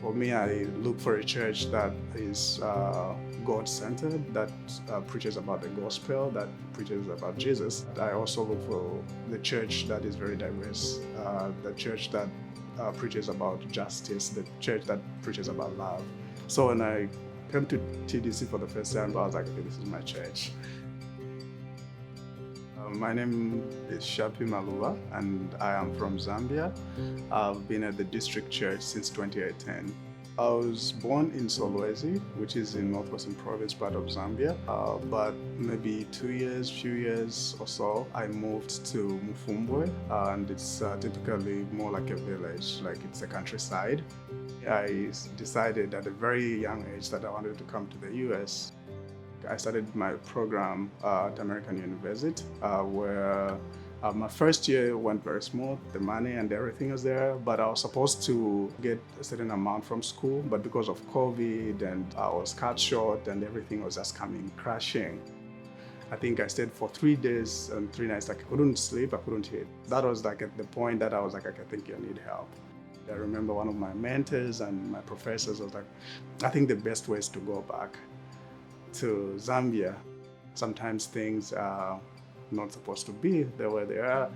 For me, I look for a church that is God-centered, that preaches about the gospel, that preaches about Jesus. I also look for the church that is very diverse, the church that preaches about justice, the church that preaches about love. So when I came to TDC for the first time, I was like, okay, this is my church. My name is Sharpy Maluba, and I am from Zambia. I've been at the district church since 2018. I was born in Solwezi, which is in northwestern province, part of Zambia. But maybe few years or so, I moved to Mfumbwe, and it's typically more like a village, like it's a countryside. I decided at a very young age that I wanted to come to the US. I started my program at American University, where my first year went very smooth. The money and everything was there, but I was supposed to get a certain amount from school, but because of COVID and I was cut short and everything was just coming crashing. I think I stayed for 3 days and 3 nights. Like I couldn't sleep, I couldn't eat. That was like at the point that I was like, I think you need help. I remember one of my mentors and my professors was like, I think the best way is to go back to Zambia. Sometimes things are not supposed to be the way they are.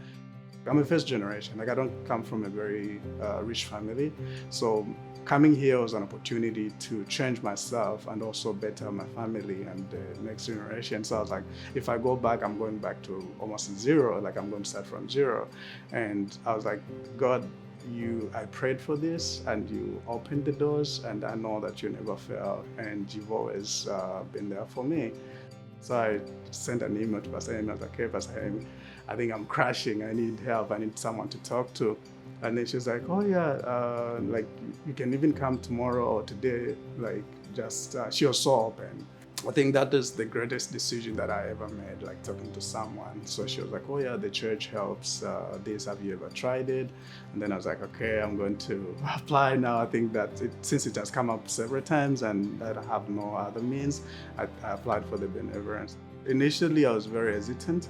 I'm a first generation, like I don't come from a very rich family. So coming here was an opportunity to change myself and also better my family and the next generation. So I was like, if I go back, I'm going back to almost zero, like I'm going to start from zero. And I was like, God, I prayed for this and you opened the doors, and I know that you never fail and you've always been there for me. So I sent an email to Pastor Amy. I was like, hey, Pastor Amy, I think I'm crashing. I need help. I need someone to talk to. And then she's like, oh yeah, like you can even come tomorrow or today. Like just, she was so open. I think that is the greatest decision that I ever made, like talking to someone. So she was like, oh yeah, the church helps this, have you ever tried it? And then I was like, okay, I'm going to apply now. I think that since it has come up several times and I have no other means, I applied for the benevolence. Initially, I was very hesitant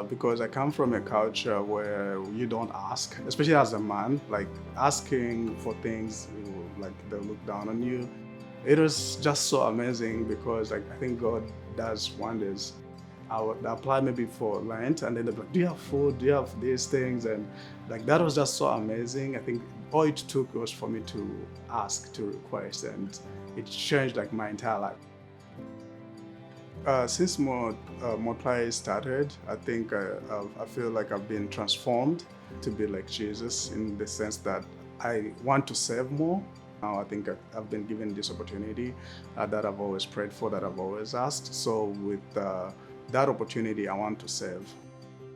because I come from a culture where you don't ask, especially as a man, like asking for things, like they'll look down on you. It was just so amazing because I think God does wonders. I would apply maybe for Lent and then they'd be like, do you have food? Do you have these things? And like that was just so amazing. I think all it took was for me to ask, to request, and it changed like my entire life. Since Multiply started, I think I feel like I've been transformed to be like Jesus in the sense that I want to serve more. Now I think I've been given this opportunity that I've always prayed for, that I've always asked. So with that opportunity, I want to serve.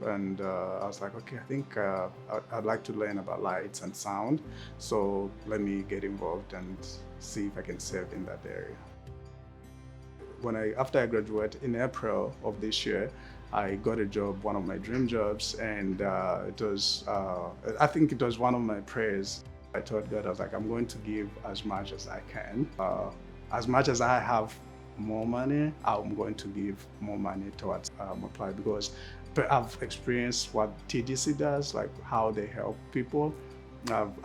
And I was like, okay, I think I'd like to learn about lights and sound. So let me get involved and see if I can serve in that area. After I graduated in April of this year, I got a job, one of my dream jobs, and it was, I think it was one of my prayers. I told God, I was like, I'm going to give as much as I can. As much as I have more money, I'm going to give more money towards Multiply, because I've experienced what TDC does, like how they help people. I've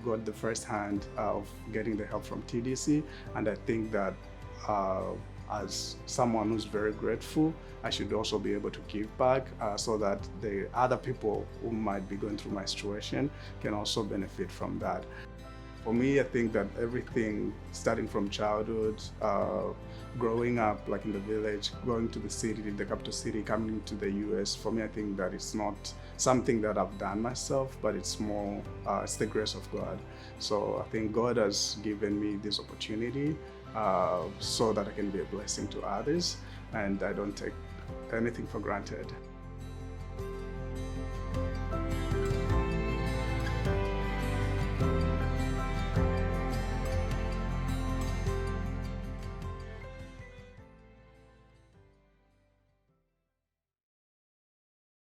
got the first hand of getting the help from TDC, and I think that as someone who's very grateful, I should also be able to give back so that the other people who might be going through my situation can also benefit from that. For me, I think that everything starting from childhood, growing up like in the village, going to the city, the capital city, coming to the US, for me, I think that it's not something that I've done myself, but it's more, it's the grace of God. So I think God has given me this opportunity so that I can be a blessing to others, and I don't take anything for granted.